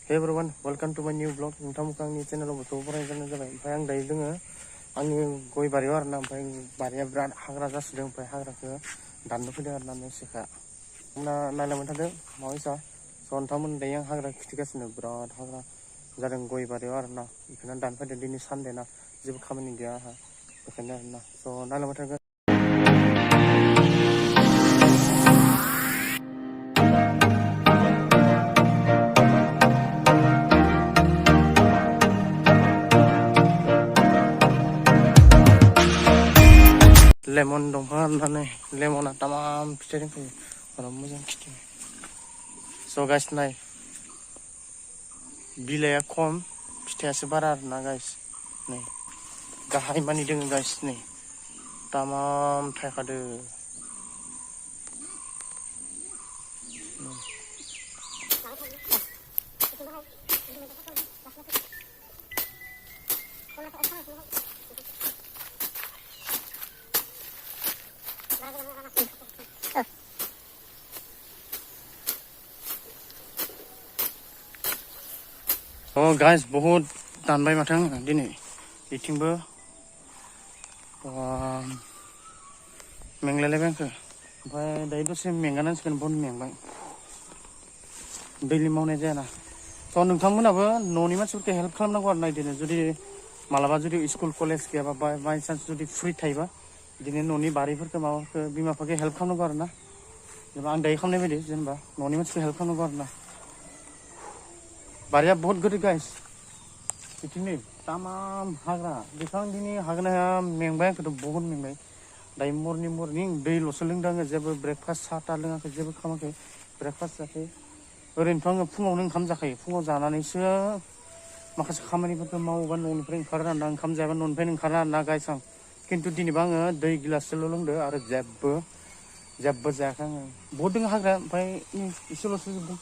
Hey everyone, welcome to my new vlog. नोंथांमोनखौ आंनि चेनेलाव बोथोर फरायनाय जाबाय। ओमफ्राय आं दायो दोङो आंनि गय बारियाव आरोना। ओमफ्राय बारिया बिराद हाग्रा जासोदों। ओमफ्राय हाग्राखौ दाननो फैदों आरोना मेसेखा। नायलांबाय थादों माबायसा। स' नोंथांमोन दायो आं हाग्रा खिथिगासिनो बिराद हाग्रा जादों गय बारियाव आरोना। बेखौनो दानफैदों दिनै सानदे ना जेबो खामानि गैया आंहा बेखायनो आरोना। स' नायलांबाय थागोन। लेमन दंफां आरोना लेमना तमाम फिथाइ दंखायो बारा मोजां खिथि। स' गाइस नाय बिलाइया खम फिथाइयासो बारा आरोना गाइस। नै गाहाय मानि दोङो गाइस नै तमाम थायखादो। Oh guys, बहुत दानबाय माथो आङो दिनै बिथिंबो मेंलायलायबाय आंखो। ओमफ्राय दायो दसे मेंगानांसिगोन बहुत मेंबाय दैलि मावनाय जायाना। स' नोंथांमोनाबो न'नि मानसिफोरखौ हेल्प खालामनांगौ आरो ना। बिदिनो जुदि मालाबा जुदि स्कुल कलेज गैयाबा बाय चान्स जुदि फ्रि थायोबा बिदिनो न'नि बारिफोरखौ माबाफोरखौ बिमा बिफाखौ हेल्प खालामनांगौ आरो ना। जेनेबा आं दायो खालामनाय बायदि जेनेबा न'नि मानसिखौ हेल्प खालामनांगौ आरो ना। बारिया बहुत गिदिर गाइस। बिथिं नै तमाम हाग्रा बेखां दिनै हागोन हाया मेंबाय आंखौथ' बहुत मेंबाय। दायो मर्निं दैल'सो लोंदों आङो। जेबो ब्रेकफास्ट साहा था लोङाखै जेबो खालामाखै ब्रेकफास्ट जायाखै। ओरैनोथ' आङो फुङावनो ओंखाम जाखायो। फुङाव जानानैसो माखासे खामानिफोरखौ मावोबा न'निफ्राय ओंखारो आरोना। ओंखाम जायाबा न'निफ्रायनो ओंखारा आरोना गाइस आं। खिन्थु दिनैबा आङो दै गिलाससेल' लोंदो आरो जेबो जायाखै आङो। बहुत दङ हाग्रा ओमफ्राय एसेल'सो जोबदों।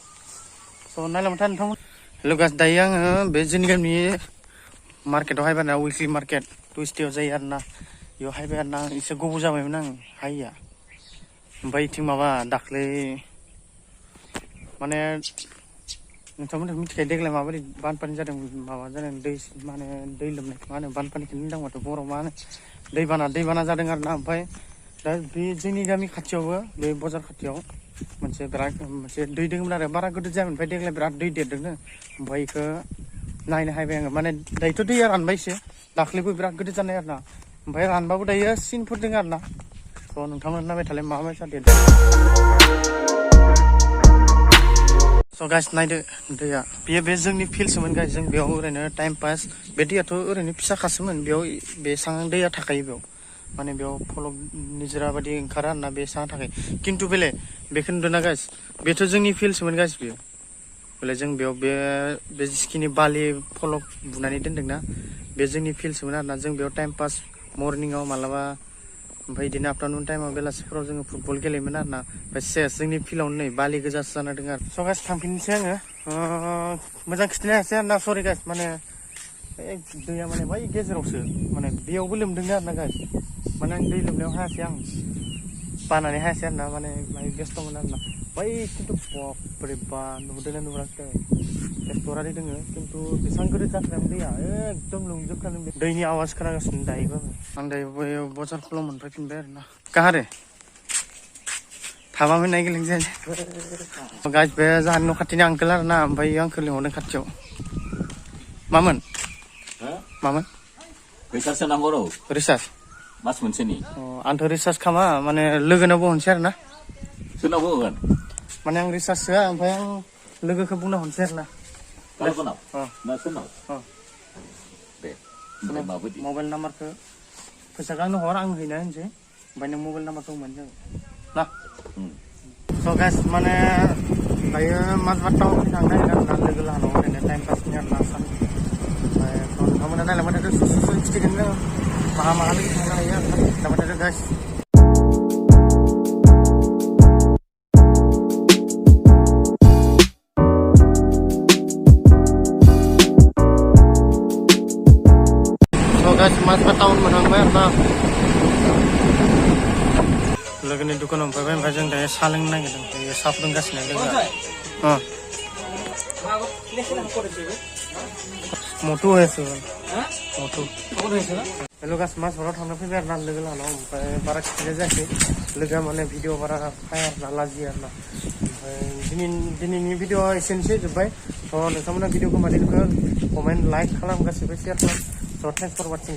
स' नायलांबाय था नोंथांमोन। हेल' गाइस, दायो आङो बे जोंनि गामिनि मार्केटाव हायबाय आरोना। उइकलि मार्केट टुइसडेआव जायो आरोना। बेयाव हायबाय आरोना। एसे गोबाव जाबायमोन आं हायिया। ओमफ्राय इथिं माबा दाख्लै माने नोंथांमोनहा मिथिखायो देग्लाय माबायदि बानपानि जादों। माबा जादों दै माने दै लोमनाय मा होनो बानपानिखौनो होनदों माथो बर' मा होनो दैबाना जादों आरोना। ओमफ्राय दा बे जोंनि गामि खाथियावबो बे बाजार खाथियाव मोनसे दै दङमोन आरो बारा गिदिर जायामोन। ओमफ्राय देग्लाय बिराद दै देरदोंनो। ओमफ्राय बेखौ नायनो हायबाय आङो। माने दायोथ' दैया रानबाय एसे। दाख्लैबो बिराद गिदिर जानाय आरोना। ओमफ्राय रानबाबो दायो सिनफोर दङ आरोना। थ' नोंथांमोना नायबाय थालाय माबायसा देरदों। स' गाइस नायदो दैया बेयो बे जोंनि फिल्डसोमोन गाइस। जों बेयाव ओरैनो टाइम पास बे दैयाथ' ओरैनो फिसाखासोमोन। बेयाव बेसेबां दैया थाखायो बेयाव माने बेयाव फलक निजोरा बायदि ओंखारा आरोना बेसेबां थाखाय। खिन्थु बेखौ नुदोंना गाइस बेथ' जोंनि फिल्डसोमोन गाइस। बेयो बेलाय जों बेयाव बे जिखिनि बालि फलक बुनानै दोनदोंना बे जोंनि फिल्डसोमोन आरोना। जों बेयाव टाइम पास मर्निंआव मालाबा ओमफ्राय बिदिनो आफ्टारनुन टाइमाव बेलासिफोराव जोङो फुटबल गेलेयोमोन आरोना। ओमफ्राय सेस जोंनि फिल्डआवनो नै बालि गोजासो जाना दङ आरो। स' गाइस थांफिननोसै आङो। मोजां खिन्थानो हायासै आरोना सरि गाइस। माने दैया माने बै गेजेरावसो माने बेयावबो लोमदोंनो आरोना गाइस। माने आं दै लोमनायाव हायासै आं बानानै हायासै आरोना। माने बाहाय बेस्थ'मोन आरोना। बै खिन्थु बापरे बा नुदोंना नुहराखै एक्ट'रारि दोङो। खिन्थु बेसेबां गिदिर जाखोना दैया एकदम लोमजोबखादों। दैनि आवाज खोनागासिनो दायोबाबो। आं दायो बैयाव बाजारखौल' मोनफैफिनबाय आरोना। काहारे थाबा में नायगिरलें जाय गाइस बे जाहानि न' खाथिनि आंकोल आरोना। ओमफ्राय आंखौ लिंहरदों खाथियाव। मामोन रिसार्ज सोनांगौ र' रिसार्ज मास मोनसेनि। आंथ' रिसार्ज खालामा माने लोगोनावबो हरनोसै आरोना। सोरनावबो होगोन माने आं रिसार्ज सोआ ओमफ्राय आं लोगोखौ बुंना हरनोसै आरोना। गालबोनाव ना सोरनाव दे ओमफ्राय माबायदि मबाइल नाम्बारखौ फैसाखौ आंनो हर आं हैना होनोसै। ओमफ्राय नों मबाइल नाम्बारखौ होबानो जाबाय ना। स' गाइस माने दायो माजबाद टाउन थांनो नागिरदों आरोना लोगो लाहानाव ओरैनो टाइम पासनि आरोना सान। ओमफ्राय नोंथांमोना नायलांबाय थादो ससे खिथिगोन जों माहा लोगो थांनो हायो आरोना। नायलांबाय थादो गाइस। गाइस माजबाद टाउन मोनहांबाय आरोना। लोगोनि दुखानाव मोनफैबाय। ओमफ्राय जों दायो साहा लोंनो नागिरदों। दायो साहा फुदुंगासिनो लोगोआ। मटु হয়েছে मटु हेलो गाइस मास भराव थांना फैबाय आरोना लोगो लानाव ओमफ्राय बारा खिथिनाय जायाखै लोगोआ माने भिडिअ बारा फाया आरोना लाजियो आरोना ओमफ्राय दिनैनि भिडिअआ एसेनोसै जोब्बाय थ' नोंथांमोना भिडिअखौ मादि नुखो कमेन्ट लाइक खालाम गासिबो शेयार खालाम स' थेंक्स फर वाचिं